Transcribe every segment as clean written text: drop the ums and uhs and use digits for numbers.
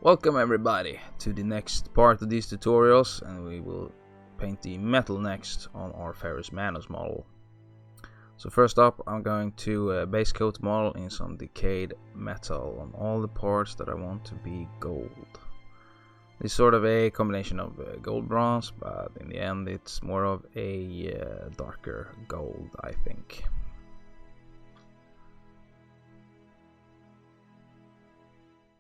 Welcome everybody to the next part of these tutorials, and we will paint the metal next on our Ferrus Manus model. So first up, I'm going to base coat the model in some decayed metal on all the parts that I want to be gold. It's sort of a combination of gold bronze, but in the end it's more of a darker gold, I think.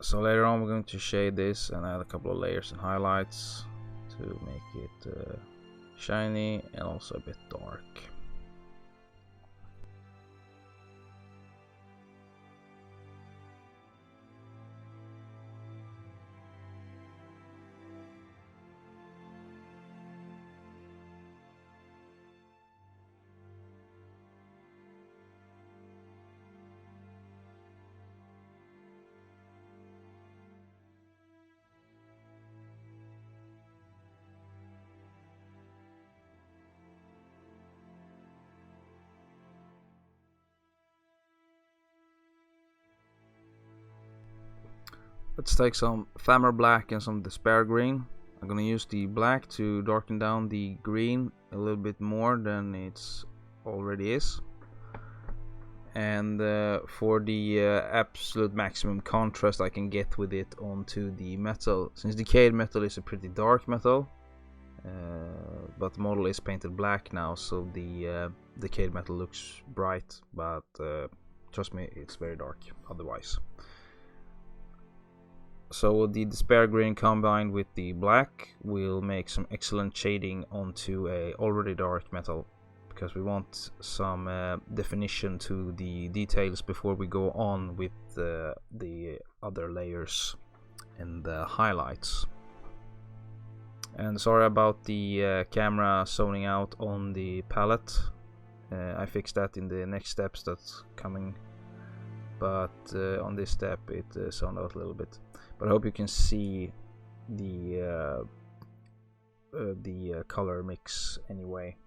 So later on we're going to shade this and add a couple of layers and highlights to make it shiny and also a bit dark. Let's take some Thammer Black and some Despair Green. I'm gonna use the black to darken down the green a little bit more than it's already is. And for the absolute maximum contrast I can get with it onto the metal, since decayed metal is a pretty dark metal, but the model is painted black now, so the decayed metal looks bright, but trust me, it's very dark otherwise. So the Despair Green combined with the black will make some excellent shading onto a already dark metal, because we want some definition to the details before we go on with the other layers and the highlights. And sorry about the camera zoning out on the palette. I fixed that in the next steps that's coming, but on this step it zoned out a little bit. But I hope you can see the color mix anyway,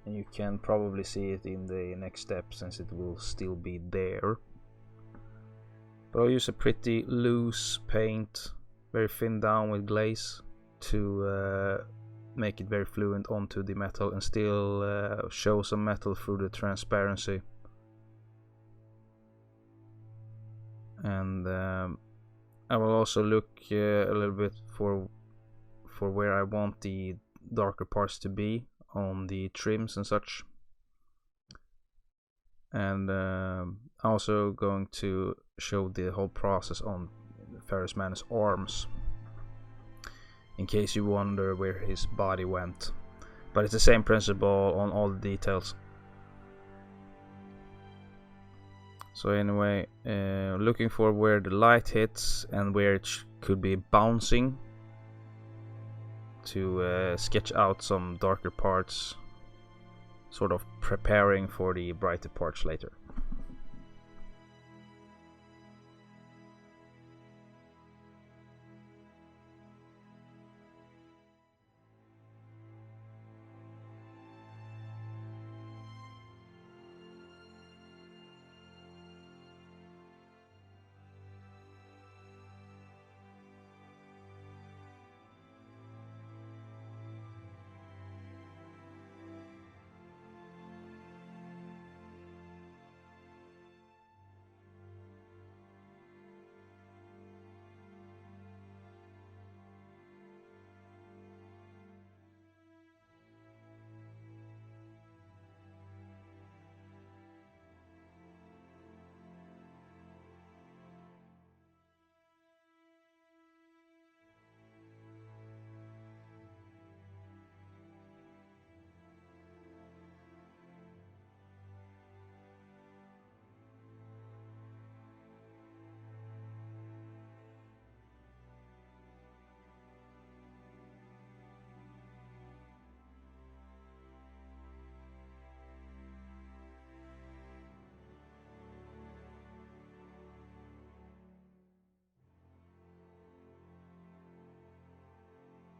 and you can probably see it in the next step since it will still be there. But I'll use a pretty loose paint, very thin down with glaze, to make it very fluent onto the metal and still show some metal through the transparency. And I will also look a little bit for where I want the darker parts to be on the trims and such. And I'm also going to show the whole process on Ferrus Manus' arms, in case you wonder where his body went. But it's the same principle on all the details. So anyway, looking for where the light hits and where it could be bouncing to sketch out some darker parts, sort of preparing for the brighter parts later.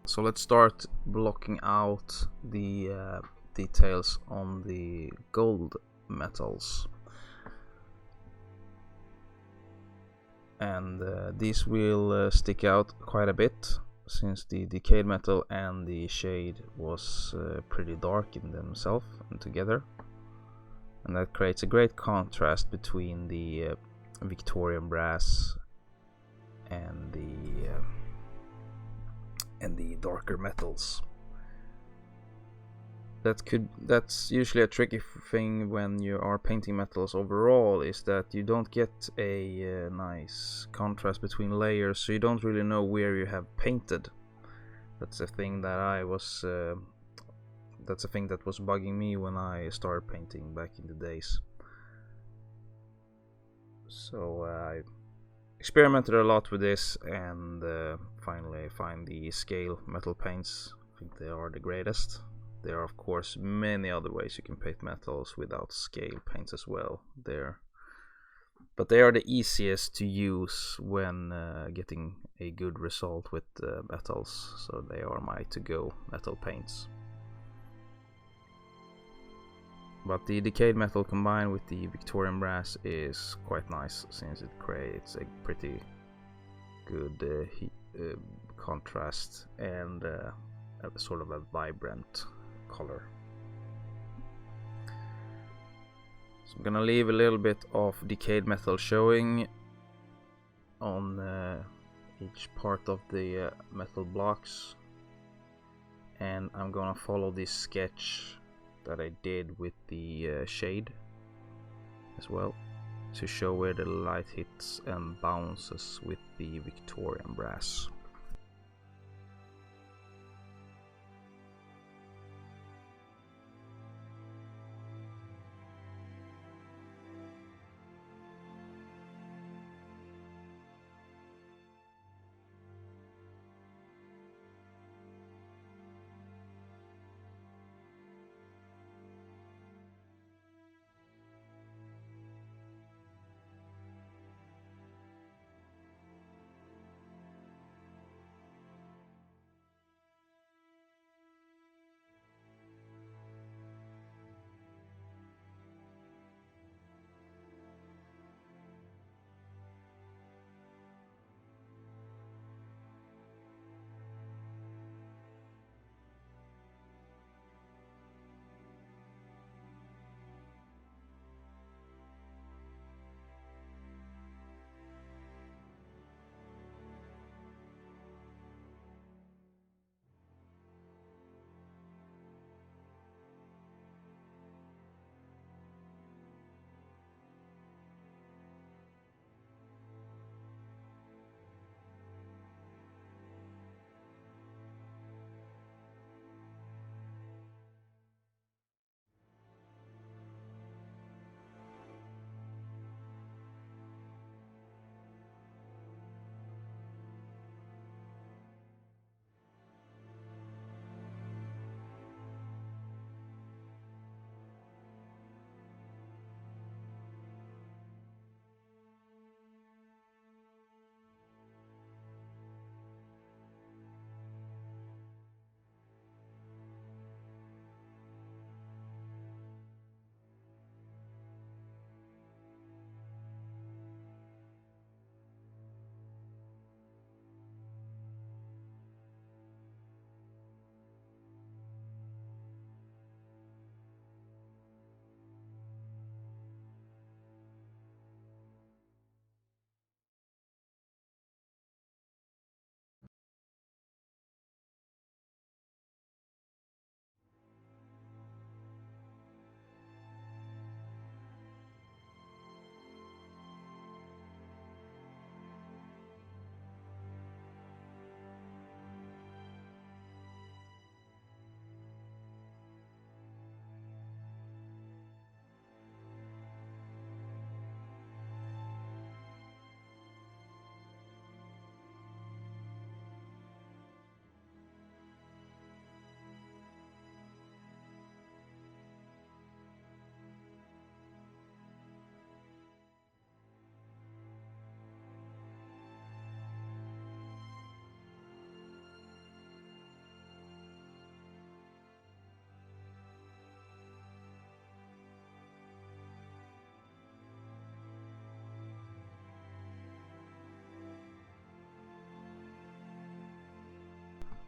So let's start blocking out the details on the gold metals. and these will stick out quite a bit since the decayed metal and the shade was pretty dark in themselves and together, and that creates a great contrast between the Victorian brass and the darker metals. That's usually a tricky thing when you are painting metals overall, is that you don't get a nice contrast between layers, so you don't really know where you have painted. That's a thing that was bugging me when I started painting back in the days. So I experimented a lot with this, and finally I find the scale metal paints. I think they are the greatest. There are of course many other ways you can paint metals without scale paints as well. But they are the easiest to use when getting a good result with metals, so they are my to-go metal paints. But the decayed metal combined with the Victorian brass is quite nice, since it creates a pretty good contrast and a sort of a vibrant color. So I'm gonna leave a little bit of decayed metal showing on each part of the metal blocks, and I'm gonna follow this sketch that I did with the shade as well, to show where the light hits and bounces with the Victorian brass.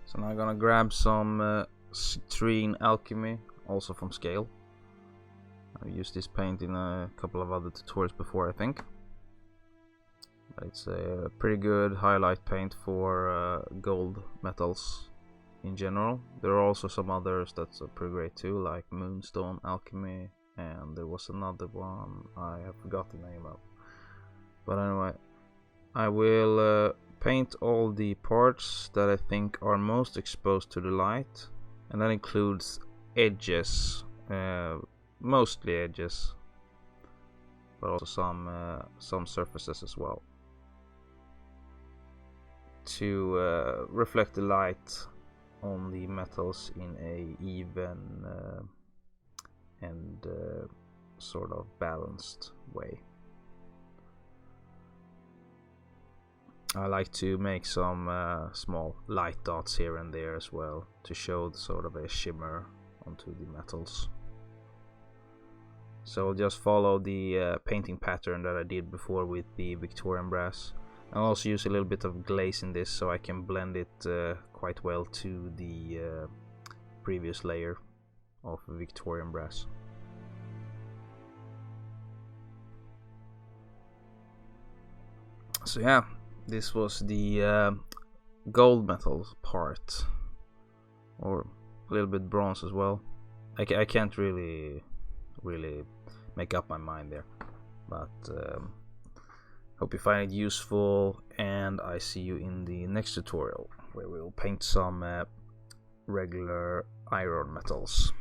So now I'm gonna grab some citrine alchemy, also from Scale. I've used this paint in a couple of other tutorials before, I think. But it's a pretty good highlight paint for gold metals in general. There are also some others that's pretty great too, like Moonstone Alchemy, and there was another one I have forgotten the name of. But anyway, I will paint all the parts that I think are most exposed to the light, and that includes edges, mostly edges, but also some surfaces as well, to reflect the light on the metals in a even and sort of balanced way. I like to make some small light dots here and there as well to show sort of a shimmer onto the metals. So I'll just follow the painting pattern that I did before with the Victorian brass. I'll also use a little bit of glaze in this so I can blend it quite well to the previous layer of Victorian brass. So yeah, this was the gold metals part, or a little bit bronze as well. I can't really make up my mind there, but hope you find it useful, and I see you in the next tutorial where we'll paint some regular iron metals.